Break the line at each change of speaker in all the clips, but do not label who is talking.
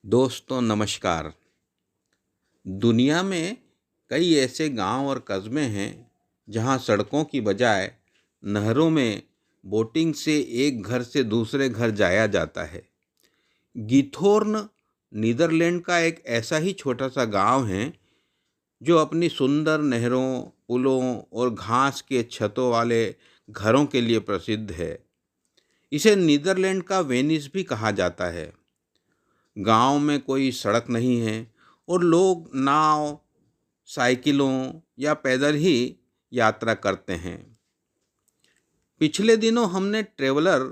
दोस्तों नमस्कार। दुनिया में कई ऐसे गांव और कस्बे हैं जहां सड़कों की बजाय नहरों में बोटिंग से एक घर से दूसरे घर जाया जाता है। गीथोर्न नीदरलैंड का एक ऐसा ही छोटा सा गांव है जो अपनी सुंदर नहरों, पुलों और घास के छतों वाले घरों के लिए प्रसिद्ध है। इसे नीदरलैंड का वेनिस भी कहा जाता है। गांव में कोई सड़क नहीं है और लोग नाव, साइकिलों या पैदल ही यात्रा करते हैं। पिछले दिनों हमने ट्रेवलर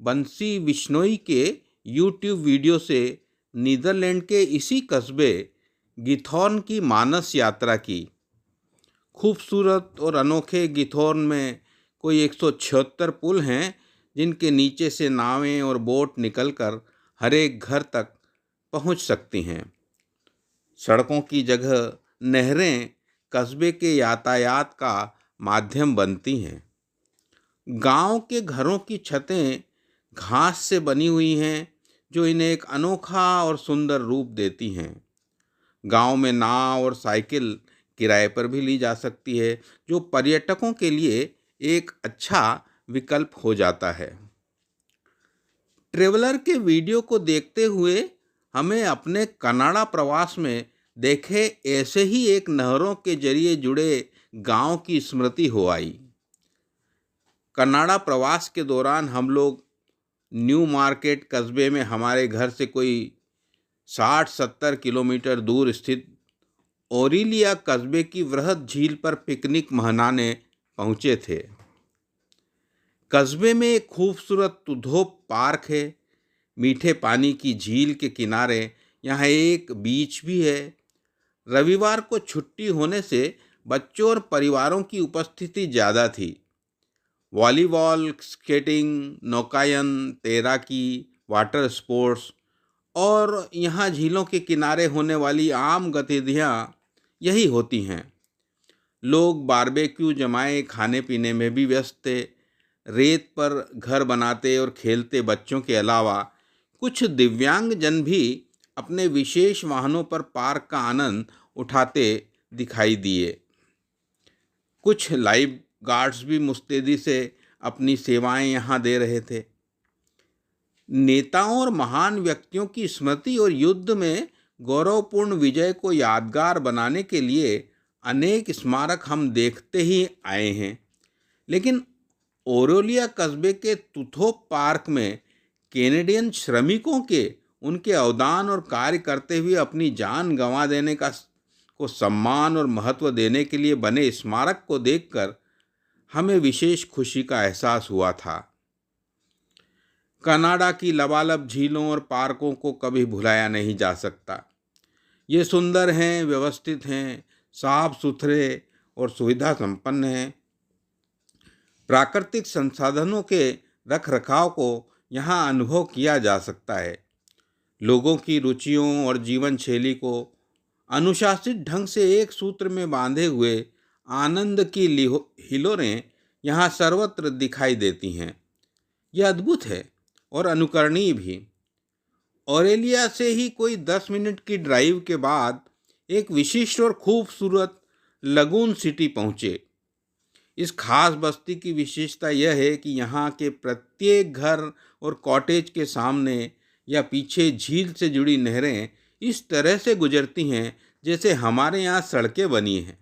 बंसी बिश्नोई के यूट्यूब वीडियो से नीदरलैंड के इसी कस्बे गिथॉर्न की मानस यात्रा की। खूबसूरत और अनोखे गिथॉर्न में कोई 176 पुल हैं जिनके नीचे से नावें और बोट निकलकर हर एक घर तक पहुंच सकती हैं। सड़कों की जगह नहरें कस्बे के यातायात का माध्यम बनती हैं। गांव के घरों की छतें घास से बनी हुई हैं जो इन्हें एक अनोखा और सुंदर रूप देती हैं। गांव में नाव और साइकिल किराए पर भी ली जा सकती है जो पर्यटकों के लिए एक अच्छा विकल्प हो जाता है। ट्रेवलर के वीडियो को देखते हुए हमें अपने कनाडा प्रवास में देखे ऐसे ही एक नहरों के जरिए जुड़े गांव की स्मृति हो आई। कनाडा प्रवास के दौरान हम लोग न्यू मार्केट कस्बे में हमारे घर से कोई 60-70 किलोमीटर दूर स्थित ओरिलिया कस्बे की वृहद झील पर पिकनिक मनाने पहुंचे थे। कस्बे में एक खूबसूरत तुधोप पार्क है। मीठे पानी की झील के किनारे यहाँ एक बीच भी है। रविवार को छुट्टी होने से बच्चों और परिवारों की उपस्थिति ज़्यादा थी। वॉलीबॉल, स्केटिंग, नौकायन, तैराकी, वाटर स्पोर्ट्स और यहाँ झीलों के किनारे होने वाली आम गतिविधियाँ यही होती हैं। लोग बारबेक्यू जमाए खाने पीने में भी व्यस्त थे। रेत पर घर बनाते और खेलते बच्चों के अलावा कुछ दिव्यांग जन भी अपने विशेष वाहनों पर पार्क का आनंद उठाते दिखाई दिए। कुछ लाइफ गार्ड्स भी मुस्तैदी से अपनी सेवाएं यहाँ दे रहे थे। नेताओं और महान व्यक्तियों की स्मृति और युद्ध में गौरवपूर्ण विजय को यादगार बनाने के लिए अनेक स्मारक हम देखते ही आए हैं, लेकिन ओरोलिया कस्बे के तुथोप पार्क में कैनेडियन श्रमिकों के उनके अवदान और कार्य करते हुए अपनी जान गंवा देने को सम्मान और महत्व देने के लिए बने स्मारक को देखकर हमें विशेष खुशी का एहसास हुआ था। कनाडा की लबालब झीलों और पार्कों को कभी भुलाया नहीं जा सकता। ये सुंदर हैं, व्यवस्थित हैं, साफ सुथरे और सुविधा संपन्न हैं। प्राकृतिक संसाधनों के रखरखाव को यहाँ अनुभव किया जा सकता है। लोगों की रुचियों और जीवन शैली को अनुशासित ढंग से एक सूत्र में बांधे हुए आनंद की हिलोरें यहाँ सर्वत्र दिखाई देती हैं। यह अद्भुत है और अनुकरणीय भी। ऑरेलिया से ही कोई 10 मिनट की ड्राइव के बाद एक विशिष्ट और खूबसूरत लगून सिटी पहुँचे। इस खास बस्ती की विशेषता यह है कि यहाँ के प्रत्येक घर और कॉटेज के सामने या पीछे झील से जुड़ी नहरें इस तरह से गुजरती हैं जैसे हमारे यहाँ सड़कें बनी हैं।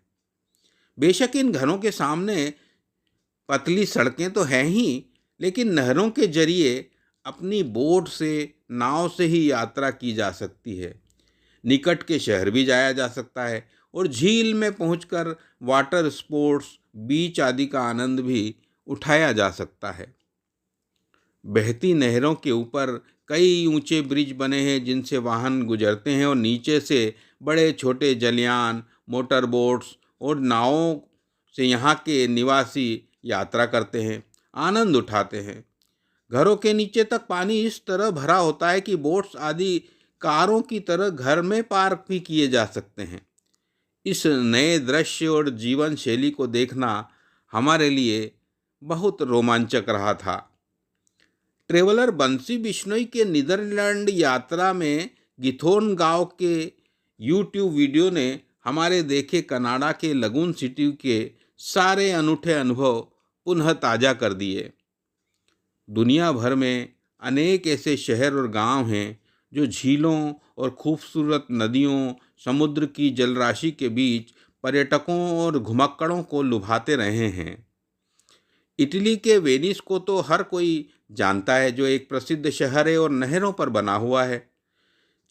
बेशक इन घरों के सामने पतली सड़कें तो हैं ही, लेकिन नहरों के जरिए अपनी बोट से, नाव से ही यात्रा की जा सकती है। निकट के शहर भी जाया जा सकता है और झील में पहुंचकर वाटर स्पोर्ट्स, बीच आदि का आनंद भी उठाया जा सकता है। बहती नहरों के ऊपर कई ऊंचे ब्रिज बने हैं जिनसे वाहन गुजरते हैं और नीचे से बड़े छोटे जलयान, मोटर बोट्स और नावों से यहाँ के निवासी यात्रा करते हैं, आनंद उठाते हैं। घरों के नीचे तक पानी इस तरह भरा होता है कि बोट्स आदि कारों की तरह घर में पार्क भी किए जा सकते हैं। इस नए दृश्य और जीवन शैली को देखना हमारे लिए बहुत रोमांचक रहा था। ट्रेवलर बंसी बिश्नोई के नीदरलैंड यात्रा में गिथोर्न गांव के यूट्यूब वीडियो ने हमारे देखे कनाडा के लगून सिटी के सारे अनूठे अनुभव पुनः ताज़ा कर दिए। दुनिया भर में अनेक ऐसे शहर और गांव हैं जो झीलों और खूबसूरत नदियों, समुद्र की जलराशि के बीच पर्यटकों और घुमक्कड़ों को लुभाते रहे हैं। इटली के वेनिस को तो हर कोई जानता है, जो एक प्रसिद्ध शहर है और नहरों पर बना हुआ है।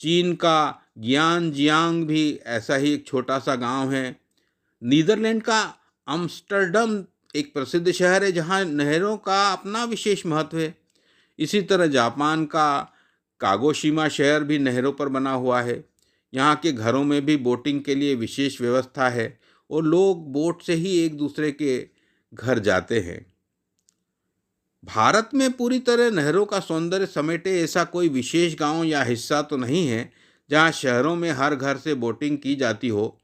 चीन का जियांग भी ऐसा ही एक छोटा सा गांव है। नीदरलैंड का आम्स्टर्डम एक प्रसिद्ध शहर है जहां नहरों का अपना विशेष महत्व है। इसी तरह जापान का कागोशिमा शहर भी नहरों पर बना हुआ है। यहाँ के घरों में भी बोटिंग के लिए विशेष व्यवस्था है और लोग बोट से ही एक दूसरे के घर जाते हैं। भारत में पूरी तरह नहरों का सौंदर्य समेटे ऐसा कोई विशेष गांव या हिस्सा तो नहीं है जहां शहरों में हर घर से बोटिंग की जाती हो,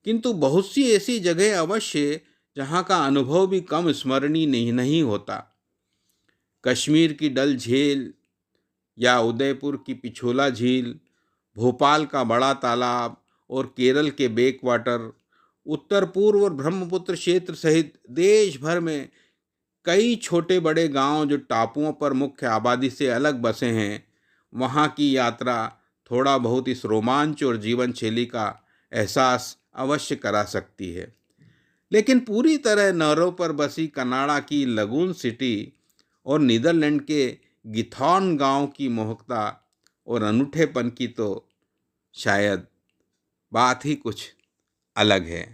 किंतु बहुत सी ऐसी जगह अवश्य जहां का अनुभव भी कम स्मरणीय नहीं होता। कश्मीर की डल झील या उदयपुर की पिछोला झील, भोपाल का बड़ा तालाब और केरल के बेक वाटर, उत्तर पूर्व और ब्रह्मपुत्र क्षेत्र सहित देश भर में कई छोटे बड़े गांव जो टापुओं पर मुख्य आबादी से अलग बसे हैं, वहां की यात्रा थोड़ा बहुत इस रोमांच और जीवन शैली का एहसास अवश्य करा सकती है। लेकिन पूरी तरह नहरों पर बसी कनाडा की लगून सिटी और नीदरलैंड के गिथॉर्न गांव की मोहकता और अनूठेपन की तो शायद बात ही कुछ अलग है।